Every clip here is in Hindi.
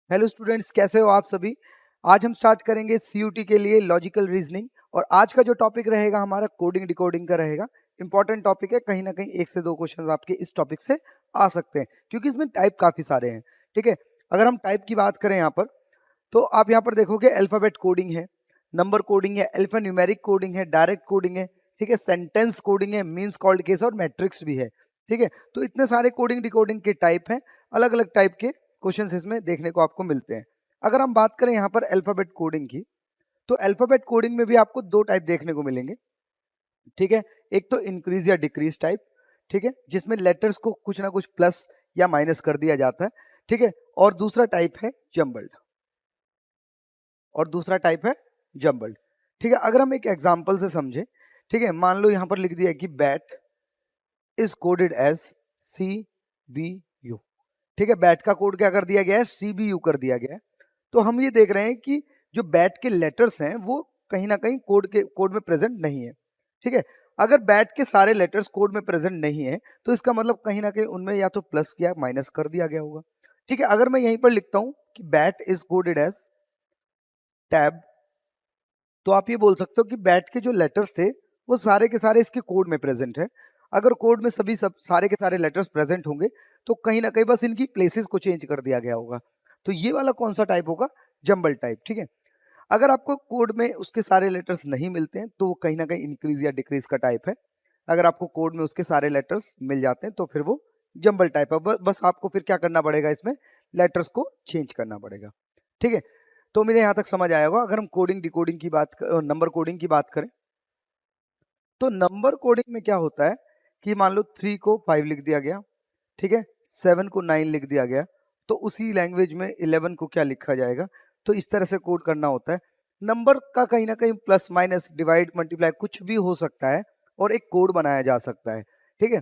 हेलो स्टूडेंट्स, कैसे हो आप सभी। आज हम स्टार्ट करेंगे सीयूटी के लिए लॉजिकल रीजनिंग। और आज का जो टॉपिक रहेगा हमारा कोडिंग डिकोडिंग का रहेगा। इंपॉर्टेंट टॉपिक है, कहीं ना कहीं एक से दो क्वेश्चन आपके इस टॉपिक से आ सकते हैं क्योंकि इसमें टाइप काफी सारे हैं। ठीक है, अगर हम टाइप की बात करें यहाँ पर, तो आप यहाँ पर देखोगे अल्फाबेट कोडिंग है, नंबर कोडिंग है, अल्फा न्यूमेरिक कोडिंग है, डायरेक्ट कोडिंग है, ठीक है, सेंटेंस कोडिंग है, मीन्स कॉल्ड केस और मैट्रिक्स भी है। ठीक है, तो इतने सारे कोडिंग डिकोडिंग के टाइप हैं, अलग अलग टाइप के क्वेश्चंस इसमें देखने को आपको मिलते हैं। अगर हम बात करें यहाँ पर अल्फाबेट कोडिंग की, तो अल्फाबेट कोडिंग में भी आपको दो टाइप देखने को मिलेंगे। ठीक है, एक तो इंक्रीज या डिक्रीज टाइप, ठीक है, जिसमें लेटर्स को कुछ ना कुछ प्लस या माइनस कर दिया जाता है। ठीक है, और दूसरा टाइप है जम्बल्ड, और दूसरा टाइप है जम्बल्ड। ठीक है, अगर हम एक एग्जांपल से समझे, ठीक है, मान लो यहां पर लिख दिया है कि bat is coded as CBU। ठीक है, बैट का कोड क्या कर दिया गया है, CBU कर दिया गया है। तो हम ये देख रहे हैं कि जो बैट के लेटर्स हैं वो कहीं ना कहीं कोड में प्रेजेंट नहीं है। ठीक है, अगर बैट के सारे लेटर्स कोड में प्रेजेंट नहीं है तो इसका मतलब कहीं ना कहीं उनमें या तो प्लस या माइनस कर दिया गया होगा। ठीक है, अगर मैं यहीं पर लिखता हूं कि bat is coded as tab, तो आप ये बोल सकते हो कि बैट के जो लेटर्स थे वो सारे के सारे इसके कोड में प्रेजेंट है। अगर कोड में सब सारे के सारे लेटर्स प्रेजेंट होंगे तो कहीं ना कहीं बस इनकी प्लेसेस को चेंज कर दिया गया होगा। तो ये वाला कौन सा टाइप होगा, जंबल टाइप। ठीक है, अगर आपको कोड में उसके सारे लेटर्स नहीं मिलते हैं तो वो कहीं ना कहीं इंक्रीज या डिक्रीज का टाइप है। अगर आपको कोड में उसके सारे लेटर्स मिल जाते हैं तो फिर वो जंबल टाइप है। बस आपको फिर क्या करना पड़ेगा, इसमें लेटर्स को चेंज करना पड़ेगा। ठीक है, तो मुझे यहाँ तक समझ आया होगा। अगर हम कोडिंग डिकोडिंग की नंबर कोडिंग की बात करें, तो नंबर कोडिंग में क्या होता है कि मान लो 3 को 5 लिख दिया गया, ठीक है, 7 को 9 लिख दिया गया, तो उसी लैंग्वेज में 11 को क्या लिखा जाएगा। तो इस तरह से कोड करना होता है। नंबर का कहीं ना कहीं प्लस माइनस डिवाइड मल्टीप्लाई कुछ भी हो सकता है और एक कोड बनाया जा सकता है। ठीक है,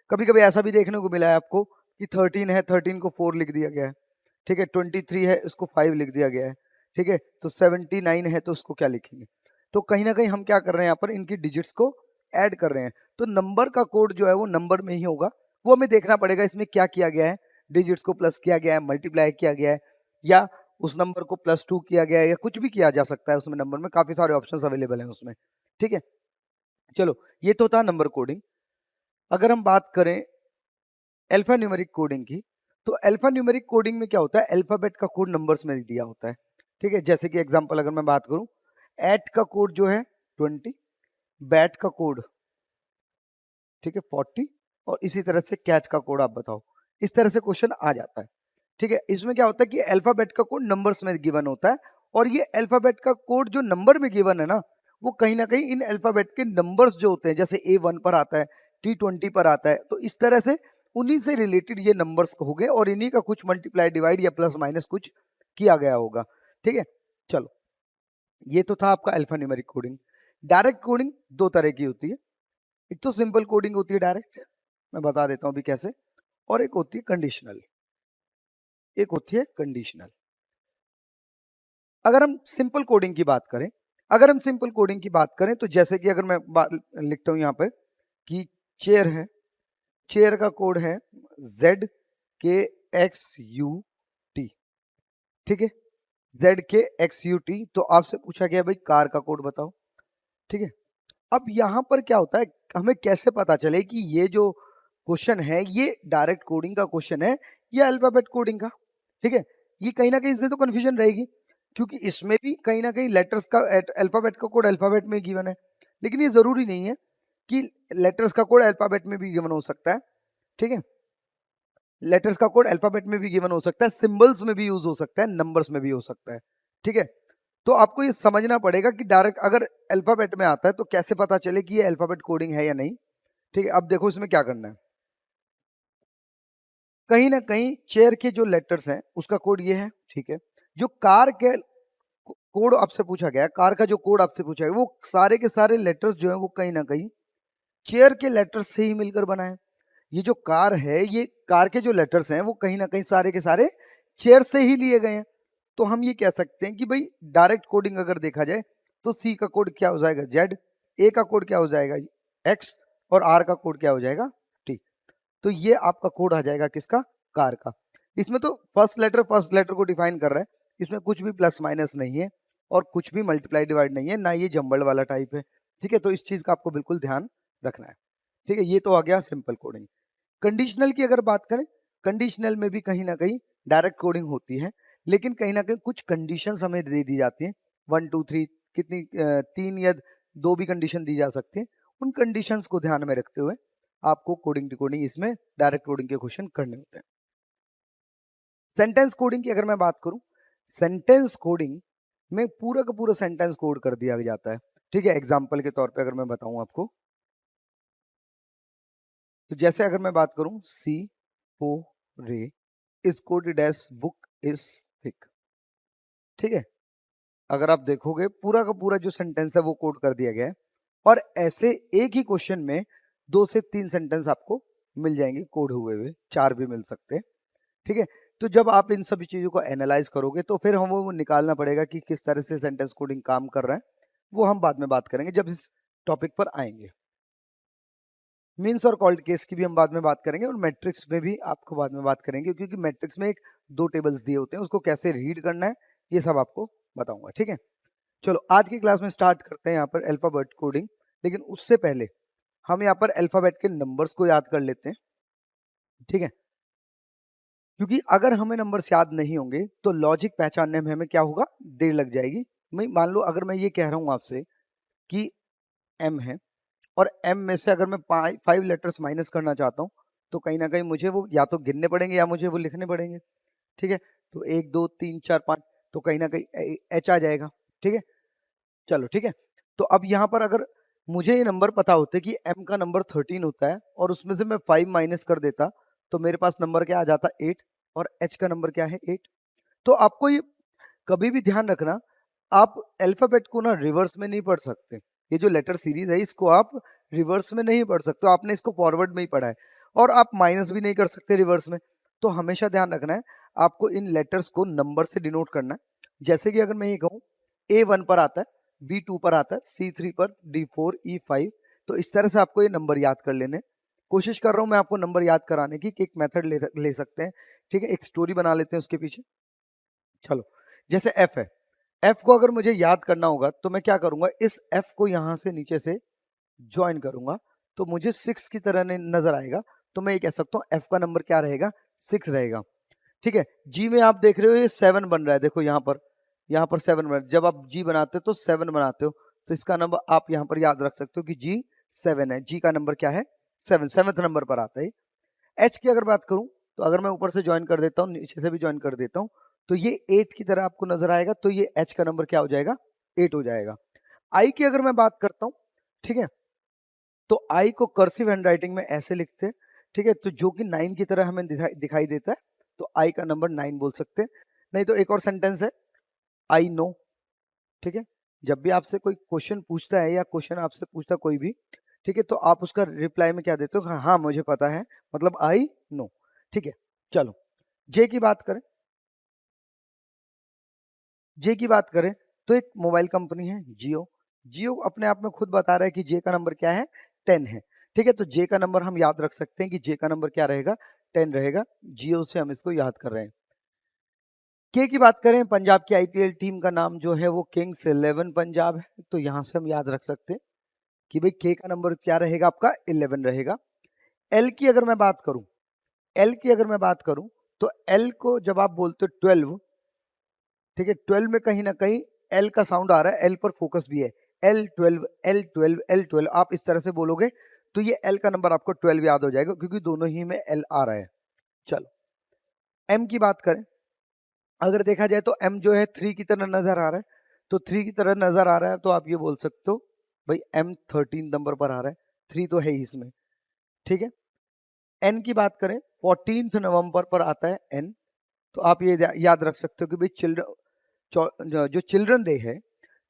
कभी कभी ऐसा भी देखने को मिला है आपको कि 13 है, 13 को 4 लिख दिया गया है। ठीक है, 23 है, उसको 5 लिख दिया गया है। ठीक है, तो 79 है तो उसको क्या लिखेंगे। तो कहीं ना कहीं हम क्या कर रहे हैं, यहाँ पर इनकी डिजिट्स को ऐड कर रहे हैं। तो नंबर का कोड जो है वो नंबर में ही होगा। वो हमें देखना पड़ेगा इसमें क्या किया गया है, डिजिट्स को प्लस किया गया है, मल्टीप्लाई किया गया है, या उस नंबर को +2 किया गया है, या कुछ भी किया जा सकता है। उसमें नंबर में काफी सारे ऑप्शंस अवेलेबल हैं उसमें। ठीक है, चलो, ये तो था नंबर कोडिंग। अगर हम बात करें अल्फा न्यूमेरिक कोडिंग की, तो अल्फा न्यूमेरिक कोडिंग में क्या होता है, अल्फाबेट का कोड नंबर्स में दिया होता है। ठीक है, जैसे कि एग्जांपल अगर मैं बात करूं, एट का कोड जो है 20, बैट का कोड, ठीक है, 40, और इसी तरह से कैट का कोड आप बताओ। इस तरह से क्वेश्चन आ जाता है। ठीक है, इसमें क्या होता है कि अल्फाबेट का कोड नंबर्स में गिवन होता है, और ये अल्फाबेट का कोड जो नंबर में गिवन है ना, वो कहीं ना कहीं इन अल्फाबेट के नंबर्स जो होते हैं, जैसे A1 पर आता है, T20 पर आता है, तो इस तरह से उन्हीं से रिलेटेड ये नंबर्स हो गए और इन्हीं का कुछ मल्टीप्लाई डिवाइड या प्लस माइनस कुछ किया गया होगा। ठीक है, चलो, ये तो था आपका alpha numeric coding. Direct coding दो तरह की होती है। एक तो सिंपल कोडिंग होती है डायरेक्ट, मैं बता देता हूं अभी कैसे, और एक होती है कंडीशनल, एक होती है कंडीशनल। अगर हम सिंपल कोडिंग की बात करें, अगर हम सिंपल कोडिंग की बात करें तो जैसे कि अगर मैं लिखता हूं यहाँ पे कि चेयर है, चेयर का कोड है ZKXUT। ठीक है, ZKXUT। तो आपसे पूछा गया भाई कार का कोड बताओ। ठीक है, अब यहां पर क्या होता है, हमें कैसे पता चले कि ये जो क्वेश्चन है ये डायरेक्ट कोडिंग का क्वेश्चन है या अल्फाबेट कोडिंग का। ठीक है, ये कहीं ना कहीं इसमें तो कंफ्यूजन रहेगी, क्योंकि इसमें भी कहीं ना कहीं लेटर्स का अल्फाबेट का कोड अल्फाबेट में गिवन है, लेकिन ये जरूरी नहीं है कि लेटर्स का कोड अल्फाबेट में भी गिवन हो सकता है। ठीक है, लेटर्स का कोड अल्फाबेट में भी गिवन हो सकता है, सिंबल्स में भी यूज हो सकता है, नंबर्स में भी हो सकता है। ठीक है, तो आपको ये समझना पड़ेगा कि डायरेक्ट अगर अल्फाबेट में आता है तो कैसे पता चले कि ये अल्फाबेट कोडिंग है या नहीं। ठीक है, अब देखो इसमें क्या करना है। कहीं ना कहीं चेयर के जो लेटर्स हैं उसका कोड ये है। ठीक है, जो कार के कोड आपसे पूछा गया है, कार का जो कोड आपसे पूछा गया, वो सारे के सारे लेटर्स जो है वो कहीं ना कहीं चेयर के लेटर्स से ही मिलकर बना है। ये जो कार है, ये कार के जो लेटर्स हैं वो कहीं ना कहीं सारे के सारे चेयर से ही लिए गए हैं। तो हम ये कह सकते हैं कि भाई डायरेक्ट कोडिंग अगर देखा जाए तो सी का कोड क्या हो जाएगा, जेड, ए का कोड क्या हो जाएगा, एक्स, और आर का कोड क्या हो जाएगा, टी। तो ये आपका कोड आ जाएगा किसका, कार का। इसमें तो फर्स्ट लेटर को डिफाइन कर रहा है, इसमें कुछ भी प्लस माइनस नहीं है और कुछ भी मल्टीप्लाई डिवाइड नहीं है, ना ये जंबल्ड वाला टाइप है। ठीक है, तो इस चीज का आपको बिल्कुल ध्यान रखना है। ठीक है, ये तो आ गया सिंपल कोडिंग। कंडीशनल की अगर बात करें, कंडीशनल में भी कहीं ना कहीं डायरेक्ट कोडिंग होती है, लेकिन कहीं ना कहीं कुछ कंडीशंस हमें दे दी जाती हैं, 1 2 3 कितनी 3 या 2 भी कंडीशन दी जा सकती है। उन कंडीशंस को ध्यान में रखते हुए आपको कोडिंग डिकोडिंग इसमें डायरेक्ट कोडिंग के क्वेश्चन करने होते हैं। सेंटेंस कोडिंग की अगर मैं बात करूं, सेंटेंस कोडिंग में पूरा का पूरा सेंटेंस कोड कर दिया जाता है। ठीक है, एग्जाम्पल के तौर पे अगर मैं बताऊं आपको, तो जैसे अगर मैं बात करूं, C O ray is coded as book is thick. ठीक है, अगर आप देखोगे पूरा का पूरा जो सेंटेंस है वो कोड कर दिया गया है, और ऐसे एक ही क्वेश्चन में 2 से 3 सेंटेंस आपको मिल जाएंगे कोड हुए हुए, 4 भी मिल सकते हैं। ठीक है, तो जब आप इन सभी चीजों को एनालाइज करोगे तो फिर हम वो निकालना पड़ेगा कि किस तरह से सेंटेंस कोडिंग काम कर रहा है, वो हम बाद में बात करेंगे जब इस टॉपिक पर आएंगे। मीन्स और कॉल्ड केस की भी हम बाद में बात करेंगे, और मैट्रिक्स में भी आपको बाद में बात करेंगे, क्योंकि मैट्रिक्स में एक 2 टेबल्स दिए होते हैं, उसको कैसे रीड करना है ये सब आपको बताऊंगा। ठीक है, चलो आज की क्लास में स्टार्ट करते हैं यहाँ पर अल्फाबेट कोडिंग। लेकिन उससे पहले हम यहाँ पर अल्फाबेट के नंबर्स को याद कर लेते हैं। ठीक है, क्योंकि अगर हमें नंबर्स याद नहीं होंगे तो लॉजिक पहचानने में हमें क्या होगा, देर लग जाएगी। मैं मान लो अगर मैं ये कह रहा हूँ आपसे कि एम है, और एम में से अगर मैं 5 लेटर्स माइनस करना चाहता हूँ, तो कहीं ना कहीं मुझे वो या तो गिनने पड़ेंगे या मुझे वो लिखने पड़ेंगे। ठीक है, तो 1 2 3 4 5, तो कहीं ना कहीं एच आ जाएगा। ठीक है, चलो ठीक है, तो अब यहाँ पर अगर मुझे ये नंबर पता होते कि एम का नंबर 13 होता है और उसमें से मैं 5 माइनस कर देता, तो मेरे पास नंबर क्या आ जाता, 8, और एच का नंबर क्या है, 8। तो आपको ये कभी भी ध्यान रखना, आप अल्फाबेट को ना रिवर्स में नहीं पढ़ सकते। ये जो लेटर सीरीज है इसको आप रिवर्स में नहीं पढ़ सकते, आपने इसको फॉरवर्ड में ही पढ़ा है, और आप माइनस भी नहीं कर सकते रिवर्स में। तो हमेशा ध्यान रखना है, आपको इन लेटर्स को नंबर से डिनोट करना है। जैसे कि अगर मैं ये कहूँ A1 पर आता है, B2 पर आता है, C3 पर, D4 E5, तो इस तरह से आपको ये नंबर याद कर लेने। कोशिश कर रहा हूँ मैं आपको नंबर याद कराने की, कि एक मेथड ले सकते हैं। ठीक है, एक स्टोरी बना लेते हैं उसके पीछे। चलो, जैसे एफ है, एफ को अगर मुझे याद करना होगा तो मैं क्या करूंगा, इस एफ को यहां से नीचे से ज्वाइन करूंगा, तो मुझे 6 की तरह नजर आएगा। तो मैं ये कह सकता हूँ एफ का नंबर क्या रहेगा, 6 रहेगा। ठीक है, जी में आप देख रहे हो ये 7 बन रहा है, देखो यहाँ पर 7 बन रहा है। जब आप जी बनाते हो तो 7 बनाते हो, तो इसका नंबर आप यहाँ पर याद रख सकते हो कि जी 7 है। जी का नंबर क्या है, 7, 7th नंबर पर आता है। एच की अगर बात करूं, तो अगर मैं ऊपर से ज्वाइन कर देता हूँ, नीचे से भी ज्वाइन कर देता हूँ, तो ये 8 की तरह आपको नजर आएगा, तो ये एच का नंबर क्या हो जाएगा, 8 हो जाएगा। आई की अगर मैं बात करता हूँ, ठीक है, तो आई को कर्सिव हैंडराइटिंग में ऐसे लिखते हैं। ठीक है, तो जो कि 9 की तरह हमें दिखाई देता है, तो आई का नंबर 9 बोल सकते हैं। नहीं तो एक और सेंटेंस है, आई नो। ठीक है, जब भी आपसे कोई क्वेश्चन पूछता है या क्वेश्चन आपसे पूछता कोई भी, ठीक है, तो आप उसका रिप्लाई में क्या देते हो, हाँ हाँ मुझे पता है, मतलब आई नो। ठीक है, चलो जे की बात करें, जे की बात करें तो एक मोबाइल कंपनी है जियो। जियो अपने आप में खुद बता रहा है कि जे का नंबर क्या है, 10 है। ठीक है, तो जे का नंबर हम याद रख सकते हैं कि जे का नंबर क्या रहेगा, 10 रहेगा। जियो से हम इसको याद कर रहे हैं। के की बात करें, पंजाब की आईपीएल टीम का नाम जो है वो किंग्स 11 पंजाब है, तो यहां से हम याद रख सकते हैं कि भाई के का नंबर क्या रहेगा, आपका 11 रहेगा। एल की अगर मैं बात करूं, एल की अगर मैं बात करूं, तो एल को जब आप बोलते हो 12, ठीक है, 12 में कहीं ना कहीं एल का साउंड आ रहा है, एल पर फोकस भी है, L12 L12 L12, आप इस तरह से बोलोगे तो ये एल का नंबर आपको 12 याद हो जाएगा, क्योंकि दोनों ही में एल आ रहा है। चलो, एम की बात करें, अगर देखा जाए तो एम जो है 3 की तरह नजर आ रहा है, तो 3 की तरह नजर आ रहा है, तो आप ये बोल सकते हो भाई एम 13 नंबर पर आ रहा है, 3 तो है ही इसमें। ठीक है, एन की बात करें, 14th नवंबर पर आता है एन, तो आप ये याद रख सकते हो कि भाई जो चिल्ड्रन डे है,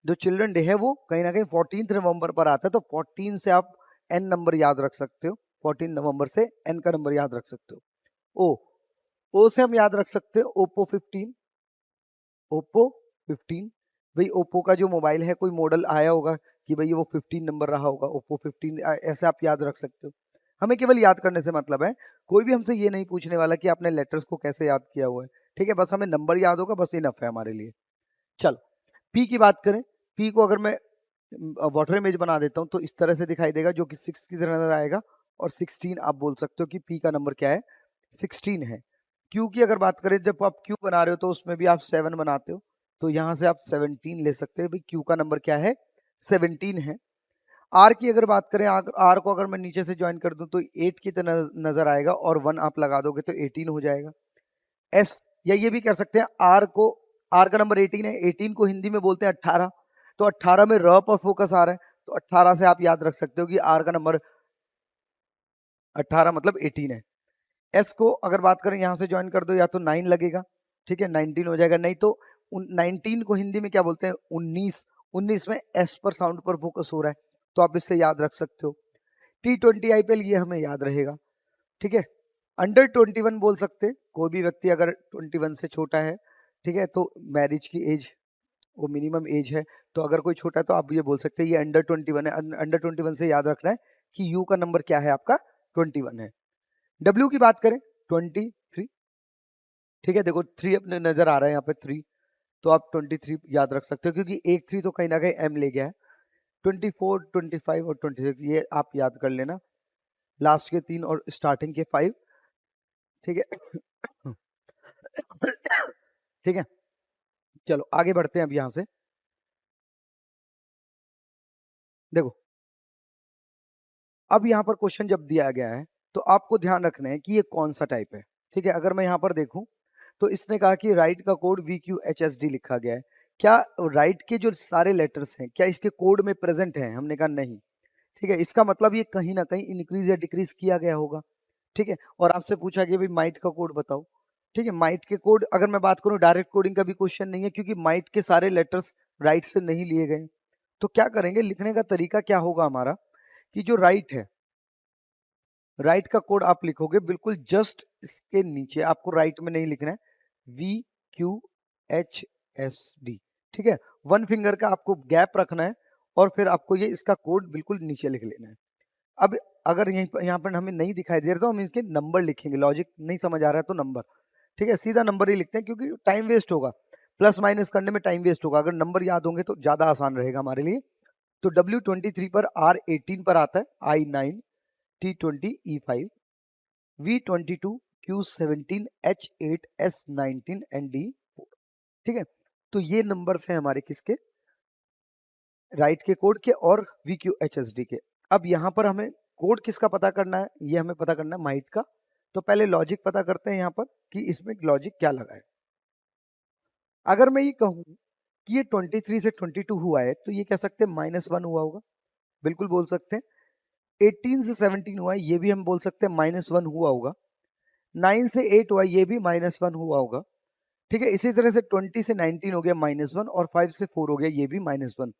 जो चिल्ड्रन डे है वो कहीं ना कहीं 14th नवंबर पर आता है, तो 14 से आप एन नंबर याद रख सकते हो, 14 नवंबर से एन का नंबर याद रख सकते हो। ओ से हम याद रख सकते हो ओप्पो 15, ओप्पो 15। भाई ओप्पो का जो मोबाइल है कोई मॉडल आया होगा कि भाई वो 15 नंबर रहा होगा, ओप्पो 15, ऐसे आप याद रख सकते हो। हमें केवल याद करने से मतलब है, कोई भी हमसे ये नहीं पूछने वाला कि आपने लेटर्स को कैसे याद किया हुआ है, ठीक है, बस हमें नंबर याद होगा, बस इनफ है हमारे लिए। चलो पी की बात करें, पी को अगर मैं वाटर इमेज बना देता हूँ तो इस तरह से दिखाई देगा, जो कि 6 की तरह नजर आएगा, और 16 आप बोल सकते हो कि पी का नंबर क्या है, 16 है। क्यू की अगर बात करें, जब आप क्यू बना रहे हो तो उसमें भी आप 7 बनाते हो, तो यहाँ से आप 17 ले सकते हो, भाई क्यू का नंबर क्या है, 17 है। आर की अगर बात करें, आर को अगर मैं नीचे से ज्वाइन कर दूं तो 8 की तरह नजर आएगा, और 1 आप लगा दोगे तो 18 हो जाएगा। एस, या ये भी कह सकते हैं आर को, आर का नंबर 18 है, 18 को हिंदी में बोलते हैं 18, तो 18 में र पर फोकस आ रहा है, तो 18 से आप याद रख सकते हो कि आर का नंबर 18 मतलब 18 है। एस को अगर बात करें, यहां से ज्वाइन कर दो, या तो 9 लगेगा, ठीक है, 19 हो जाएगा, नहीं तो 19 को हिंदी में क्या बोलते हैं, 19, 19 में एस पर साउंड पर फोकस हो रहा है, तो आप इससे याद रख सकते हो। T20 IPL, ये हमें याद रहेगा, ठीक है। अंडर 21 बोल सकते हैं, कोई भी व्यक्ति अगर 21 से छोटा है, ठीक है, तो मैरिज की एज वो मिनिमम एज है, तो अगर कोई छोटा है तो आप ये बोल सकते हैं ये अंडर 21 है। अंडर 21 से याद रखना है कि यू का नंबर क्या है, आपका 21 है। डब्ल्यू की बात करें, 23, ठीक है, देखो 3 अपने नजर आ रहा है यहाँ पे 3, तो आप 23 याद रख सकते हो, क्योंकि एक 3 तो कहीं ना कहीं एम ले गया है। 24, 25 और 26 ये आप याद कर लेना, लास्ट के 3 और स्टार्टिंग के 5, ठीक है। ठीक है, चलो आगे बढ़ते हैं अब यहां से। देखो अब यहाँ पर क्वेश्चन जब दिया गया है तो आपको ध्यान रखना है कि ये कौन सा टाइप है, ठीक है। अगर मैं यहाँ पर देखूं तो इसने कहा कि राइट का कोड VQHSD लिखा गया है, क्या राइट के जो सारे लेटर्स हैं क्या इसके कोड में प्रेजेंट हैं, हमने कहा नहीं, ठीक है, इसका मतलब ये कहीं ना कहीं इंक्रीज या डिक्रीज किया गया होगा, ठीक है। और आपसे पूछा कि भाई माइट का कोड बताओ, ठीक है, माइट के कोड अगर मैं बात करूं, डायरेक्ट कोडिंग का भी क्वेश्चन नहीं है, क्योंकि माइट के सारे लेटर्स राइट से नहीं लिए गए। तो क्या करेंगे, लिखने का तरीका क्या होगा हमारा, कि जो राइट है, राइट का कोड आप लिखोगे बिल्कुल जस्ट इसके नीचे, आपको राइट में नहीं लिखना है, VQHSD, ठीक है, 1 फिंगर का आपको गैप रखना है, और फिर आपको ये इसका कोड बिल्कुल नीचे लिख लेना है। अब अगर यहाँ पर हमें नहीं दिखाई दे रहा तो हम इसके नंबर लिखेंगे, लॉजिक नहीं समझ आ रहा है तो नंबर, ठीक है, सीधा नंबर ही लिखते हैं, क्योंकि टाइम वेस्ट होगा, प्लस माइनस करने में टाइम वेस्ट होगा, अगर नंबर याद होंगे तो ज्यादा आसान रहेगा हमारे लिए। तो W23 पर, R18 पर आता है, I9, T20, E5, V22, Q17, H8, S19 and D4, ठीक है। तो ये नंबर्स हैं हमारे किसके, राइट के कोड के और VQHSD के। अब यहाँ पर हमें कोड किसका पता करना है, ये हमें पता करना है माइट का। तो पहले लॉजिक पता करते हैं यहाँ पर कि इसमें लॉजिक क्या लगा है। अगर मैं ये कहूँ कि ये 23 से 22 हुआ है तो ये कह सकते हैं -1 हुआ होगा, बिल्कुल बोल सकते हैं। 18 से 17 हुआ है, ये भी हम बोल सकते हैं -1 हुआ होगा। 9 से 8 हुआ, ये भी -1 हुआ होगा, ठीक है। इसी तरह से 20 से 19 हो गया -1, और 5 से 4 हो गया, ये भी -1।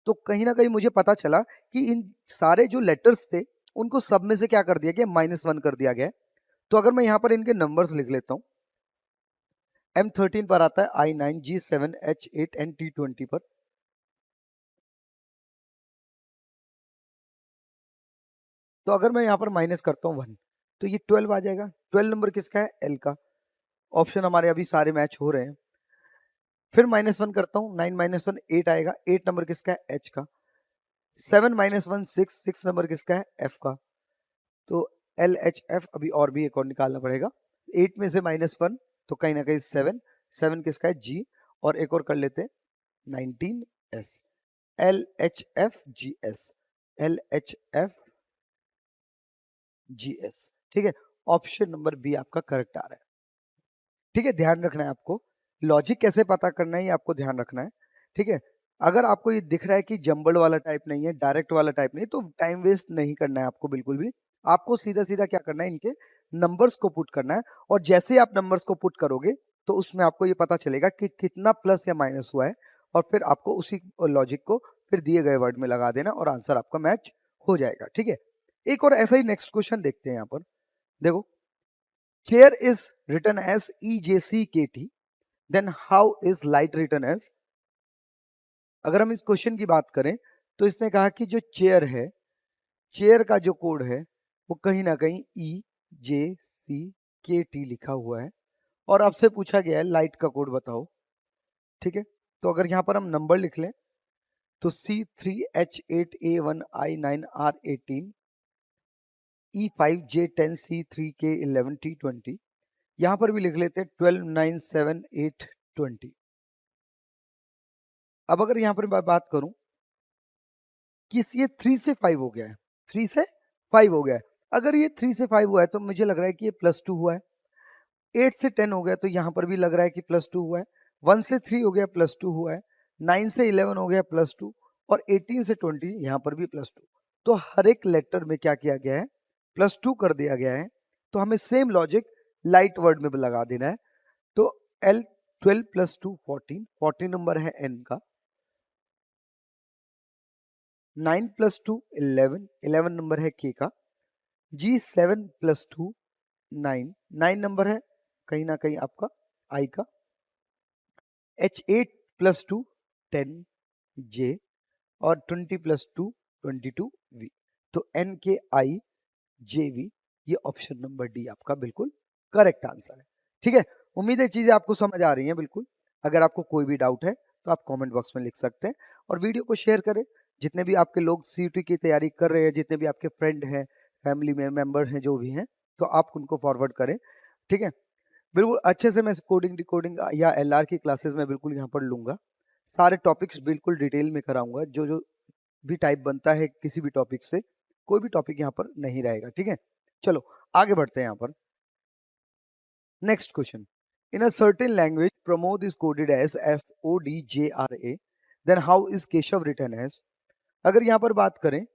तो कहीं ना कहीं मुझे पता चला कि इन सारे जो लेटर्स थे उनको सब में से क्या कर दिया गया, -1 कर दिया गया। तो अगर मैं यहाँ पर इनके नंबर्स लिख लेता हूँ, M13 पर आता है, I9, G7, H8 and T20 पर। तो अगर मैं यहाँ पर माइनस करता हूँ 1, तो ये 12 आ जाएगा। 12 नंबर किसका है, L का। ऑप्शन हमारे अभी सारे मैच हो रहे हैं। फिर -1 करता हूँ, 9 -1 8 आएगा। 8 नंबर किसका है, H का। 7 -1 6, 6 नंबर किसका है, F का। तो LHF अभी और भी एक और निकालना पड़ेगा। 8 में से -1 तो कहीं ना कहीं 7, 7 किसका है, G। और एक और कर लेते हैं 19S, LHF GS, LHF GS, ठीक है। ऑप्शन नंबर बी आपका करेक्ट आ रहा है, ठीक है। ध्यान रखना है आपको, लॉजिक कैसे पता करना है ये आपको ध्यान रखना है, ठीक है। अगर आपको ये दिख रहा है कि जंबल वाला टाइप नहीं है, डायरेक्ट वाला टाइप नहीं, तो टाइम वेस्ट नहीं करना है आपको बिल्कुल भी। आपको सीधा सीधा क्या करना है, इनके नंबर्स को पुट करना है, और जैसे ही आप नंबर्स को पुट करोगे तो उसमें आपको ये पता चलेगा कि कितना प्लस या माइनस हुआ है, और फिर आपको उसी लॉजिक को फिर दिए गए वर्ड में लगा देना, और आंसर आपका मैच हो जाएगा, ठीक है। एक और ऐसा ही नेक्स्ट क्वेश्चन देखते हैं यहाँ पर। देखो, chair is written as EJCKT, then how is light written as. अगर हम इस क्वेश्चन की बात करें तो इसने कहा कि जो चेयर है, चेयर का जो कोड है वो कहीं ना कहीं EJCKT लिखा हुआ है और आपसे पूछा गया है लाइट का कोड बताओ। ठीक है, तो अगर यहाँ पर हम नंबर लिख लें तो C3H8A1I9R18 E5J10C3K11T20, यहाँ पर भी लिख लेते हैं 12 9 7 8 20। अब अगर यहाँ पर मैं बात करूं कि ये 3 से 5 हो गया है, 3 से 5 हो गया है, अगर ये 3 से 5 हुआ है तो मुझे लग रहा है कि ये +2 हुआ है। 8 से 10 हो गया तो यहाँ पर भी लग रहा है कि +2 हुआ है। 1 से 3 हो गया +2 हुआ है। 9 से 11 हो गया +2 और 18 से 20 यहाँ पर भी +2। तो हर एक लेटर में क्या किया गया है, +2 कर दिया गया है। तो हमें सेम लॉजिक लाइट वर्ड में भी लगा देना है। तो L 12 + 2 14, 14 नंबर है N का। 9 + 2 11, 11 नंबर है K का। G7 + 2 9, 9 नंबर है कहीं ना कहीं आपका I का। H8 + 2 10 J और 20 + 2 22 V। तो NKIJV, ये ऑप्शन नंबर डी आपका बिल्कुल करेक्ट आंसर है। ठीक है, उम्मीद है चीजें आपको समझ आ रही हैं बिल्कुल। अगर आपको कोई भी डाउट है तो आप कमेंट बॉक्स में लिख सकते हैं और वीडियो को शेयर करें। जितने भी आपके लोग CUT की तैयारी कर रहे हैं, जितने भी आपके फ्रेंड हैं, फैमिली में मेंबर हैं, जो भी हैं, तो आप उनको फॉरवर्ड करें। ठीक है, बिल्कुल अच्छे से मैं कोडिंग डिकोडिंग या LR की क्लासेस में बिल्कुल यहाँ पर लूंगा। सारे टॉपिक्स बिल्कुल डिटेल में कराऊंगा। जो जो भी टाइप बनता है किसी भी टॉपिक से, कोई भी टॉपिक यहाँ पर नहीं रहेगा। ठीक है, चलो आगे बढ़ते हैं यहाँ पर। Next question, in a certain language Pramod is coded as SODJRA, then how is Keshav written as. अगर यहाँ पर बात करें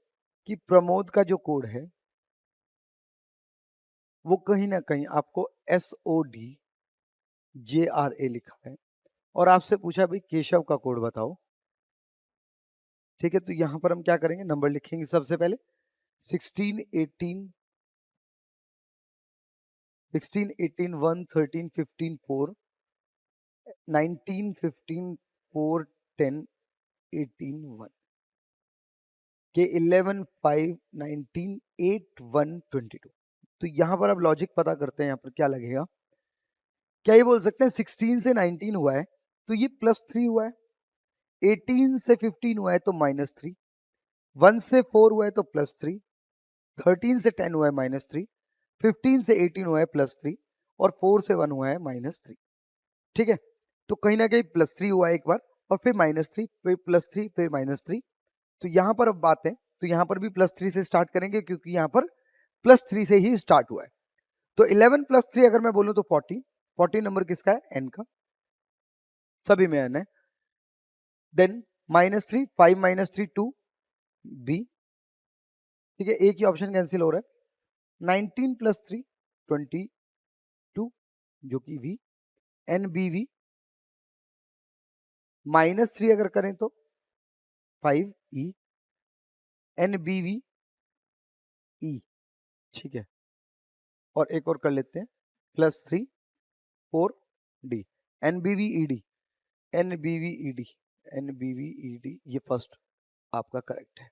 कि प्रमोद का जो कोड है वो कहीं ना कहीं आपको SODJRA लिखा है और आपसे पूछा भाई केशव का कोड बताओ। ठीक है, तो यहां पर हम क्या करेंगे, नंबर लिखेंगे सबसे पहले 16 18 16 18 1 13 15 4 19 15 4 10 18 1 के 11 5 19 8 1 22। तो यहां पर अब लॉजिक पता करते हैं, यहाँ पर क्या लगेगा। क्या ये बोल सकते हैं 16 से 19 हुआ है तो ये +3 हुआ है, 18 से 15 हुआ है तो -3, 1 से 4 हुआ है तो +3, 13 से 10 हुआ है -3, 15 से 18 हुआ है +3 और 4 से 1 हुआ है -3। ठीक है, तो कहीं ना कहीं +3 हुआ है एक बार और फिर -3, फिर +3, फिर -3। तो यहां पर अब बात है, तो यहां पर भी +3 से स्टार्ट करेंगे क्योंकि यहां पर +3 से ही स्टार्ट हुआ है। तो 11 + 3 अगर मैं बोलूं तो 40, 40 नंबर किसका है, N का, सभी में N है। Then -3, 5 - 3 2 B। ठीक है, एक ही ऑप्शन कैंसिल हो रहा है। 19 + 3 22 जो कि V, NBV। -3 अगर करें तो 5E, NBV E। ठीक है, और एक और कर लेते हैं +3 4D, NBVED, NBVED, NBVED, ये फर्स्ट आपका करेक्ट है।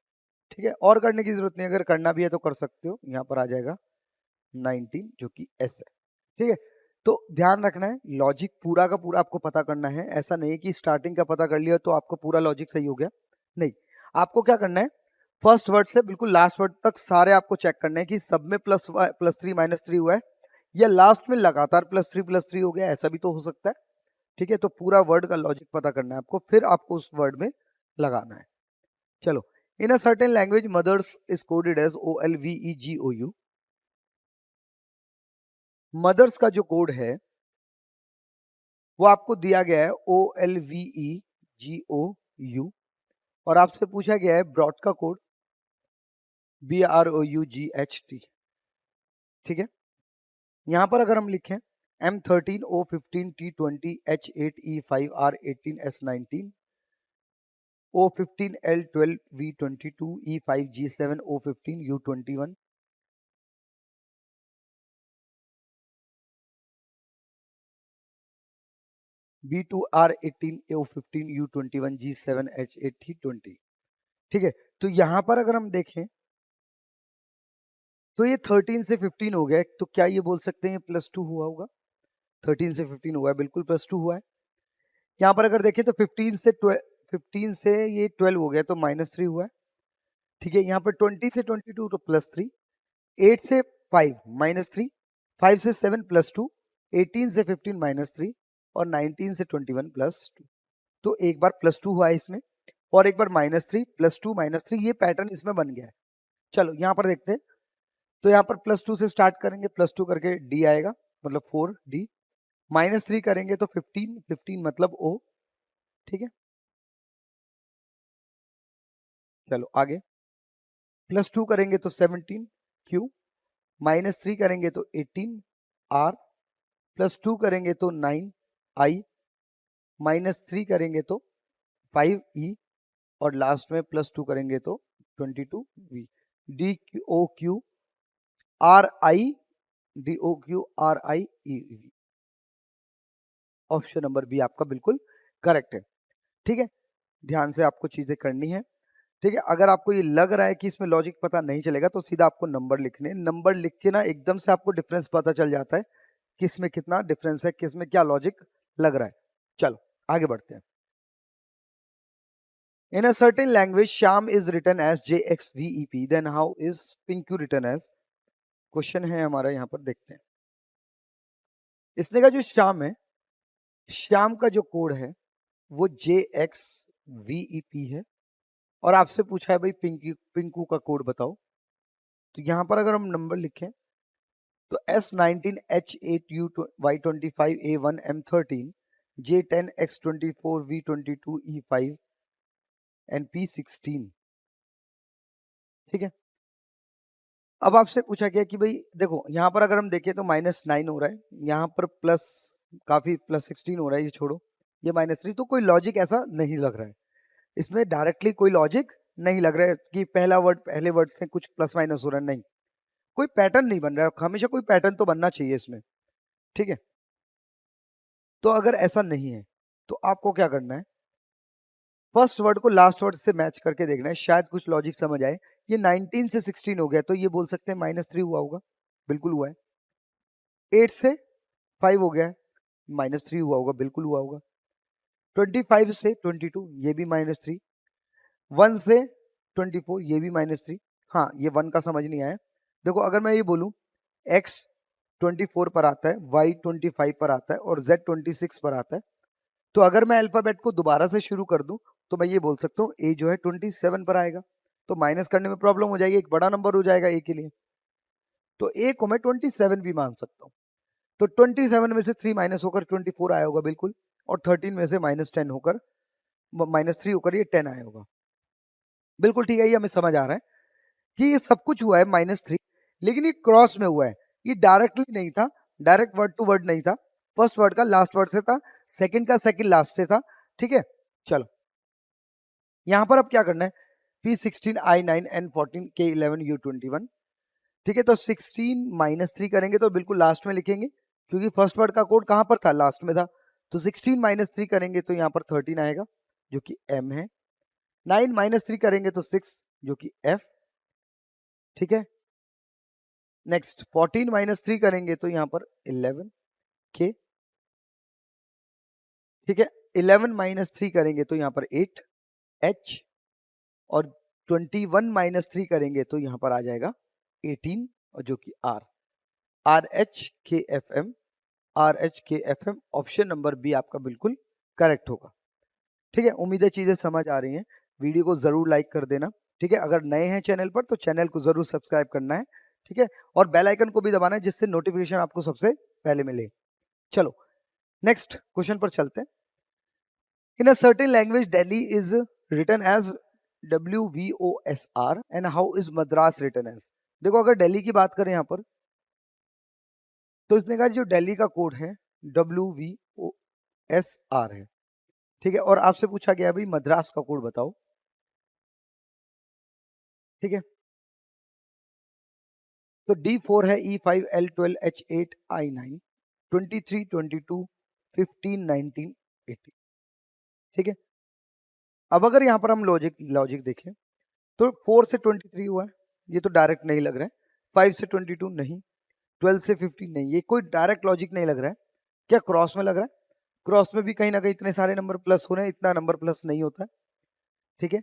ठीक है, और करने की जरूरत नहीं, अगर करना भी है तो कर सकते हो। यहाँ पर आ जाएगा 19 जो कि S है। ठीक है, तो ध्यान रखना है लॉजिक पूरा का पूरा आपको पता करना है। ऐसा नहीं है कि स्टार्टिंग का पता कर लिया तो आपको पूरा लॉजिक सही हो गया, नहीं। आपको क्या करना है, फर्स्ट वर्ड से बिल्कुल लास्ट वर्ड तक सारे आपको चेक करना है कि सब में +3 -3 हुआ है या लास्ट में लगातार +3 हो गया, ऐसा भी तो हो सकता है। ठीक है, तो पूरा वर्ड का लॉजिक पता करना है आपको, फिर आपको उस वर्ड में लगाना है। चलो, in a certain language mothers is coded as OLVEGOU। Mothers का जो कोड है वो आपको दिया गया है OLVEGOU और आपसे पूछा गया है ब्रॉड का कोड BROUGHT। ठीक है, यहां पर अगर हम लिखें M13 O15 T20 H8 E5 R18 S19 O15 L12 V22 E5 G7 O15 U21 B2 R18 O15 U21 G7 H8 T20। ठीक है, तो यहां पर अगर हम देखें तो ये 13 से 15 हो गया, तो क्या ये बोल सकते हैं +2 हुआ होगा? 13 से 15 हुआ है, बिल्कुल +2 हुआ है। यहाँ पर अगर देखें तो 15 से ये 12 हो गया तो -3 हुआ है। ठीक है, यहाँ पर 20 से 22 तो +3, 8 से 5 -3, 5 से 7 +2, 18 से 15 -3 और 19 से 21 +2। तो एक बार +2 हुआ है इसमें और एक बार -3 +2 -3, ये पैटर्न इसमें बन गया है। चलो यहाँ पर देखते हैं, तो यहाँ पर +2 से स्टार्ट करेंगे, +2 करके D आएगा, मतलब 4D, -3 करेंगे तो 15, 15 मतलब O। ठीक है, चलो आगे, +2 करेंगे तो 17 Q, -3 करेंगे तो 18 R, +2 करेंगे तो 9 I, -3 करेंगे तो 5 E और लास्ट में +2 करेंगे तो 22 V। D O Q R I, D O Q R I E V। Option number B आपका बिल्कुल करेक्ट है। ठीक है, ध्यान से आपको चीजें करनी है। ठीक है, अगर आपको ये लग रहा है कि इसमें लॉजिक पता नहीं चलेगा तो सीधा आपको नंबर लिखने, नंबर लिख के ना एकदम से आपको डिफरेंस पता चल जाता है, किस में कितना डिफरेंस है, किस में क्या लॉजिक लग रहा है। चलो आगे बढ़ते हैं। In a certain language, Shyam is written as JXVEP. Then how is Pinku written as? Question है हमारा, यहाँ पर देखते हैं। इसने का जो श्याम है, श्याम का जो कोड है वो JXVEP है और आपसे पूछा है भाई पिंकू का कोड बताओ। तो यहाँ पर अगर हम नंबर लिखें तो S19H8UY25A1M13 J10X24V22E5 एंड P16। ठीक है, अब आपसे पूछा गया कि भाई देखो यहाँ पर अगर हम देखें तो -9 हो रहा है, यहाँ पर प्लस काफी +16 हो रहा है, ये छोड़ो, ये -3, तो कोई लॉजिक ऐसा नहीं लग रहा है इसमें, डायरेक्टली कोई लॉजिक नहीं लग रहा है कि पहला वर्ड पहले वर्ड से कुछ प्लस माइनस हो रहा है, नहीं, कोई पैटर्न नहीं बन रहा है। हमेशा कोई पैटर्न तो बनना चाहिए इसमें। ठीक है, तो अगर ऐसा नहीं है तो आपको क्या करना है, फर्स्ट वर्ड को लास्ट वर्ड से मैच करके देखना है, शायद कुछ लॉजिक समझ आए। ये 19 से 16 हो गया तो ये बोल सकते हैं -3 हुआ होगा, बिल्कुल हुआ है। 8 से 5 हो गया है, -3 हुआ होगा, बिल्कुल हुआ होगा। 25 से 22 ये भी -3, 1 से 24 ये भी -3। हाँ, ये 1 का समझ नहीं आया। देखो अगर मैं ये बोलूं x 24 पर आता है, y 25 पर आता है और z 26 पर आता है, तो अगर मैं अल्फाबेट को दोबारा से शुरू कर दूं तो मैं ये बोल सकता हूँ a जो है 27 पर आएगा, तो माइनस करने में प्रॉब्लम हो जाएगी, एक बड़ा नंबर हो जाएगा a के लिए, तो a को मैं 27 भी मान सकता हूँ। तो 27 में से 3 माइनस होकर 24 आया होगा बिल्कुल, और 13 में से -10 होकर -3 होकर ये 10 आया होगा, बिल्कुल ठीक है। ये हमें समझ आ रहा है कि ये सब कुछ हुआ है -3, लेकिन ये क्रॉस में हुआ है, ये डायरेक्टली नहीं था, डायरेक्ट वर्ड टू वर्ड नहीं था, फर्स्ट वर्ड का लास्ट वर्ड से था, सेकंड का सेकंड लास्ट से था। ठीक है, चलो यहां पर अब क्या करना है, P16 I9 N14 K11 U21। ठीक है, तो 16 -3 करेंगे तो बिल्कुल लास्ट में लिखेंगे, क्योंकि फर्स्ट वर्ड का कोड कहां पर था, लास्ट में था। तो 16 -3 करेंगे तो यहाँ पर 13 आएगा जो कि M है। 9 -3 करेंगे तो 6 जो कि F। ठीक है, नेक्स्ट 14 -3 करेंगे तो यहाँ पर 11 K। ठीक है, 11 -3 करेंगे तो यहाँ पर 8 H और 21 -3 करेंगे तो यहाँ पर आ जाएगा 18 और जो कि R। RHKFM, RHKFM, option number B आपका बिल्कुल करेक्ट होगा। ठीक है, उम्मीद है चीजें समझ आ रही हैं। वीडियो को जरूर लाइक कर देना। ठीक है, अगर नए हैं चैनल पर तो चैनल को जरूर सब्सक्राइब करना है। ठीक है, और बेल आइकन को भी दबाना है जिससे नोटिफिकेशन आपको सबसे पहले मिले। चलो नेक्स्ट क्वेश्चन पर चलते हैं। In a certain language Delhi is written as WVOSR and how is Madras written as. देखो अगर दिल्ली की बात करें यहाँ पर, तो इसने कहा जो दिल्ली का कोड है WVOSR है। ठीक है, और आपसे पूछा गया भाई मद्रास का कोड बताओ। ठीक है, तो D4 है E5L12H8I9 23 22 15 19 18। ठीक है, अब अगर यहां पर हम लॉजिक देखें तो 4 से 23 हुआ है, ये तो डायरेक्ट नहीं लग रहा है। 5 से 22 नहीं, 12 से 15 नहीं, ये कोई डायरेक्ट लॉजिक नहीं लग रहा है। क्या क्रॉस में लग रहा है? क्रॉस में भी कहीं ना कहीं इतने सारे नंबर प्लस हो रहे हैं, इतना नंबर प्लस नहीं होता है। ठीक है,